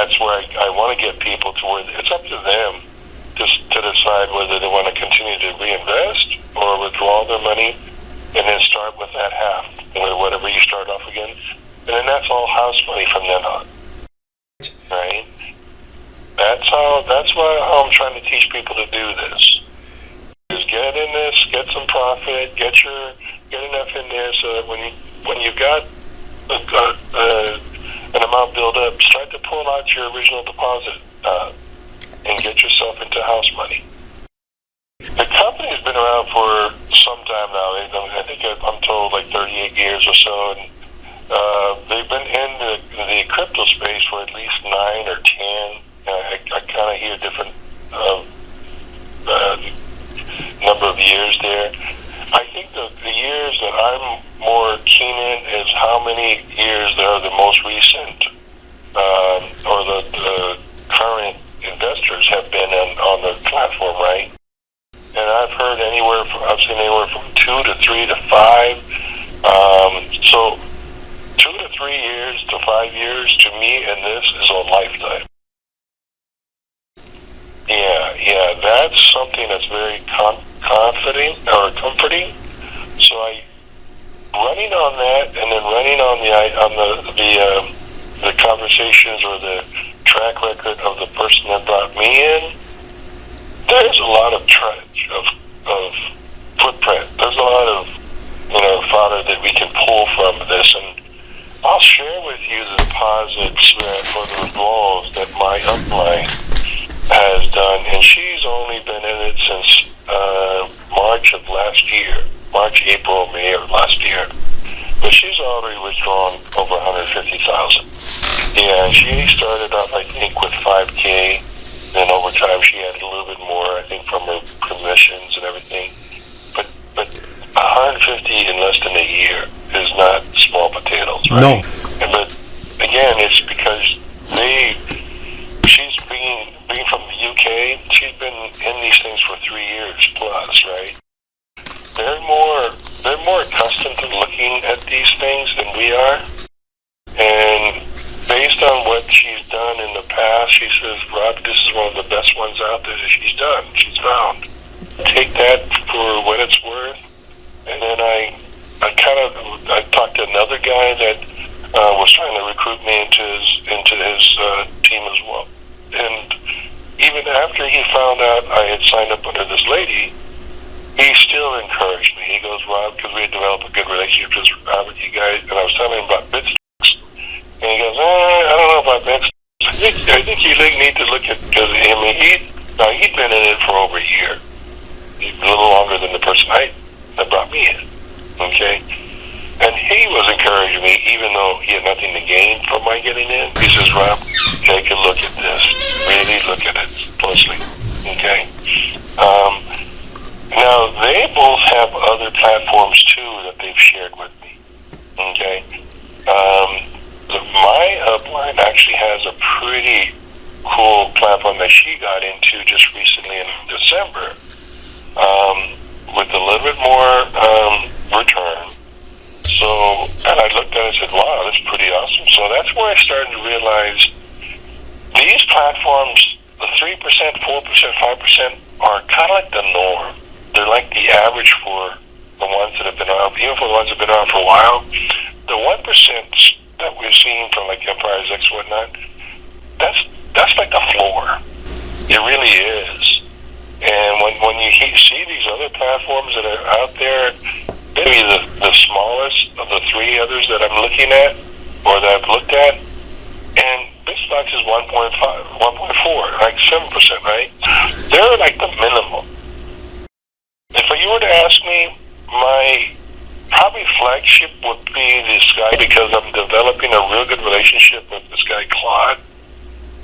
that's where I want to get people to where it's up to them to decide whether they want to continue to reinvest or withdraw their money and then start with that half, whatever you start off again. And then that's all house money from then on. Right? That's why I'm trying to teach people to do this. Is get in this, get some profit, get enough in there so that when you got an amount built up, start to pull out your original deposit and get yourself into house money. The company's been around for some time now. I think I'm told like 38 years or so, and they've been in the crypto space for at least 9 or 10. I kind of hear different number of years there. I think the years that I'm more keen in is how many years there are the most recent or the current investors have been on the platform, right? And I've seen anywhere from 2 to 3 to 5. So 2 to 3 years to 5 years to me, and this is a lifetime. Yeah, that's something that's very comforting. So running on that, and then running on the conversations or the track record of the person that brought me in. There's a lot of footprint. There's a lot of fodder that we can pull from this, and I'll share with you the deposits or the withdrawals that my upline has done, and she's only been in it since March of last year, April, May of last year. But she's already withdrawn over 150,000. Yeah, and she started off, I think, with 5K. Then over time, she added a little bit more, I think, from her commissions and everything. But 150 in less than a year is not small potatoes, right? No. But again, it's because she's being from the UK. She's been in these things for 3 years plus, right? They're more accustomed to looking at these things than we are, and based on what she's done in the past, she says, Rob, this is one of the best ones out there that she's found. Take that for what it's worth. And then I talked to another guy that was trying to recruit me into his team as well. And even after he found out I had signed up under this lady, he still encouraged me. He goes, Rob, because we had developed a good relationship with you guys, and I was telling him about BitStocks. And he goes, I don't know about BitStocks. I think you need to look at, because he'd been in it for over a year, a little longer than the person that brought me in. Okay? And he was encouraging me, even though he had nothing to gain from my getting in. He says, Rob, take a look at this. Really look at it closely. Okay? Now, they both have other platforms, too, that they've shared with me. Okay? My upline actually has a pretty cool platform that she got into just recently in December with a little bit more return. So, and I looked at it and said, wow, that's pretty awesome. So that's where I started to realize these platforms, the 3%, 4%, 5% are kind of like the norm. They're like the average for the ones that have been around, even for the ones that have been around for a while. The 1% that we've seen from like Empire's X and whatnot, that's like the floor. It really is. And when you see these other platforms that are out there, maybe the smallest of the 3 others that I'm looking at or that I've looked at, and BitStocks is 1.5, 1.4, like 7%, right? They're like the minimum. If you were to ask me, my probably flagship would be this guy, because I'm developing a real good relationship with this guy, Claude,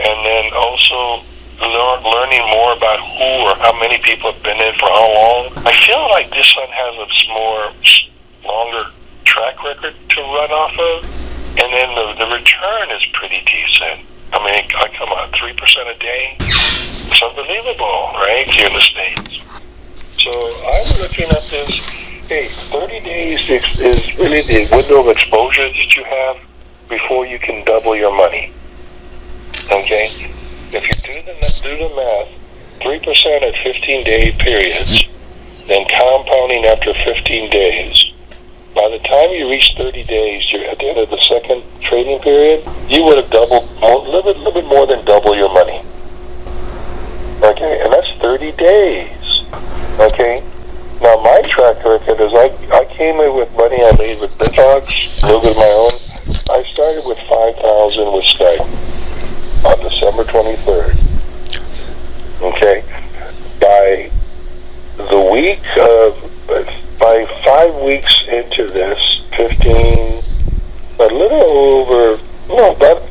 and then also learning more about who or how many people have been in for how long. I feel like this one has a longer track record to run off of, and then the return is pretty decent. I mean, come on, 3% a day? It's unbelievable, right, here in the States. So I'm looking at this, hey, 30 days is really the window of exposure that you have before you can double your money. Okay? If you do the math, 3% at 15-day periods, then compounding after 15 days, by the time you reach 30 days, you're at the end of the second trading period, you would have doubled, a little bit more than double your money. Okay, and that's 30 days. Okay? Now, my track record is I came in with money I made with BitDogs, a little bit of my own. I started with $5,000 with Skype on December 23rd. Okay? By the week by 5 weeks into this,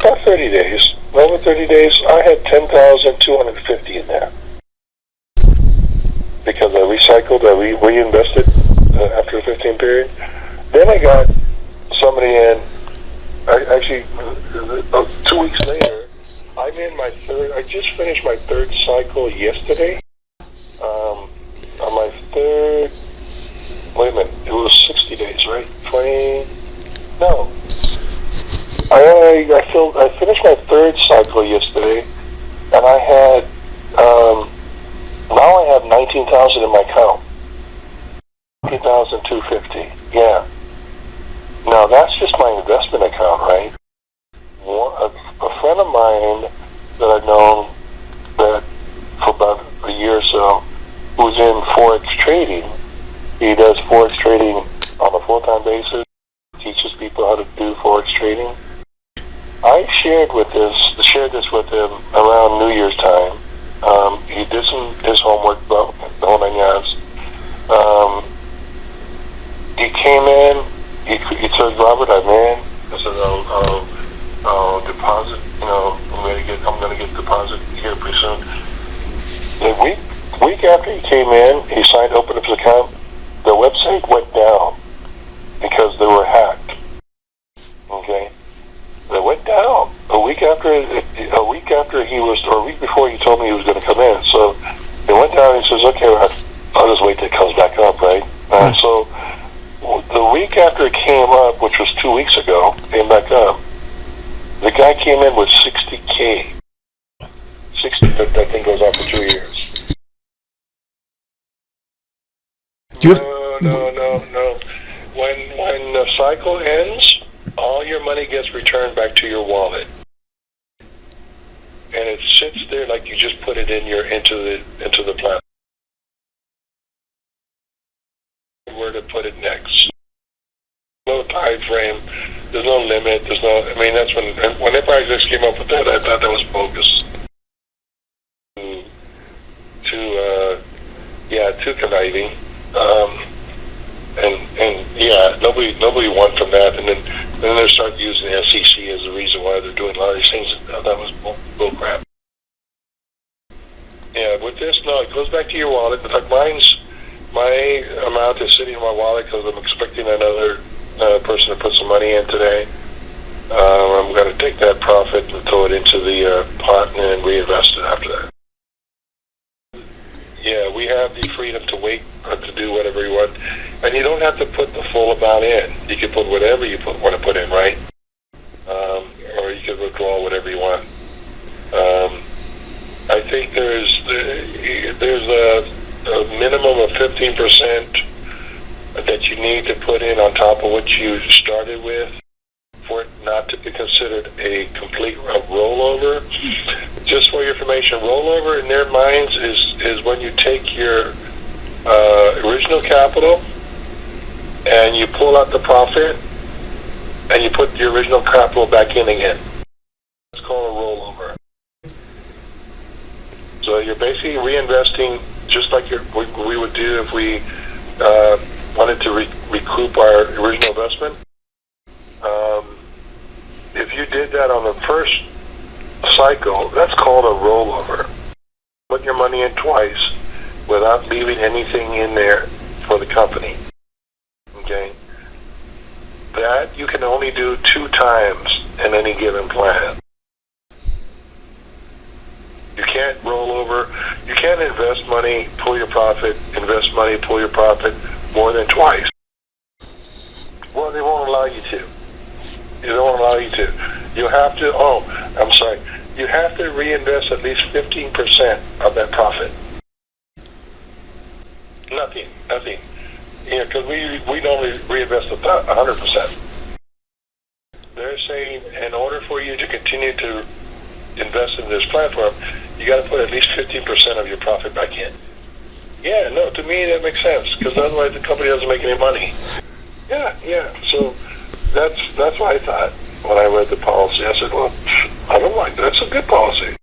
about 30 days, over 30 days, I had $10,250 in there. Because I recycled, I reinvested after the 15 period. Then I got somebody in, 2 weeks later, I'm in my third, I just finished my third cycle yesterday. On my third, wait a minute, it was 60 days, right? I finished my third cycle yesterday, and I had, now I have 19,000 in my account. 19,250. Yeah. Now that's just my investment account, right? A friend of mine that I've known that for about a year or so, who's in Forex trading. He does Forex trading on a full-time basis. Teaches people how to do Forex trading. I shared this with him around New Year's time. He did his homework about the whole 9 yards. He came in. He said, "Robert, I'm in." I said, "I'll deposit. I'm gonna get deposit here pretty soon." The week after he came in, he signed, opened up his account. The website went down because they were hacked. Okay. They went down a week before he told me he was going to come in. So it went down. And he says, "Okay, I'll just wait till it comes back up, right?" So the week after it came up, which was 2 weeks ago, came back up. The guy came in with $60K. That thing goes on for 2 years. No. When the cycle ends, all your money gets returned back to your wallet, and it sits there like you just put it in into the platform. Where to put it next? No time frame. There's no limit. There's no. I mean, that's whenever I just came up with that, I thought that was bogus. Too conniving. Nobody won from that, and then they start using the SEC as the reason why they're doing a lot of these things. That was bull crap. Yeah, with this, no, it goes back to your wallet. In fact, my amount is sitting in my wallet because I'm expecting another person to put some money in today. I'm going to take that profit and throw it into the pot and then reinvest it after that. Yeah, we have the freedom to wait to do whatever you want. And you don't have to put the full amount in. You can put whatever you want to put in, right? Or you can withdraw whatever you want. I think there's a minimum of 15% that you need to put in on top of what you started with for it not to be considered a complete rollover. Just for your information, rollover in their minds is when you take your original capital and you pull out the profit and you put the original capital back in again. It's called a rollover. So you're basically reinvesting just like we would do if we wanted to recoup our original investment. If you did that on the first cycle, that's called a rollover. Put your money in twice without leaving anything in there for the company. Okay? That you can only do 2 times in any given plan. You can't roll over. You can't invest money, pull your profit, invest money, pull your profit more than twice. Well, they won't allow you to. They don't allow you to. You have to, you have to reinvest at least 15% of that profit. Nothing. Because we normally reinvest 100%. They're saying in order for you to continue to invest in this platform, you got to put at least 15% of your profit back in. Yeah, no, to me that makes sense, because otherwise the company doesn't make any money. Yeah. So that's what I thought when I read the policy. I said, well, I don't like that. That's a good policy.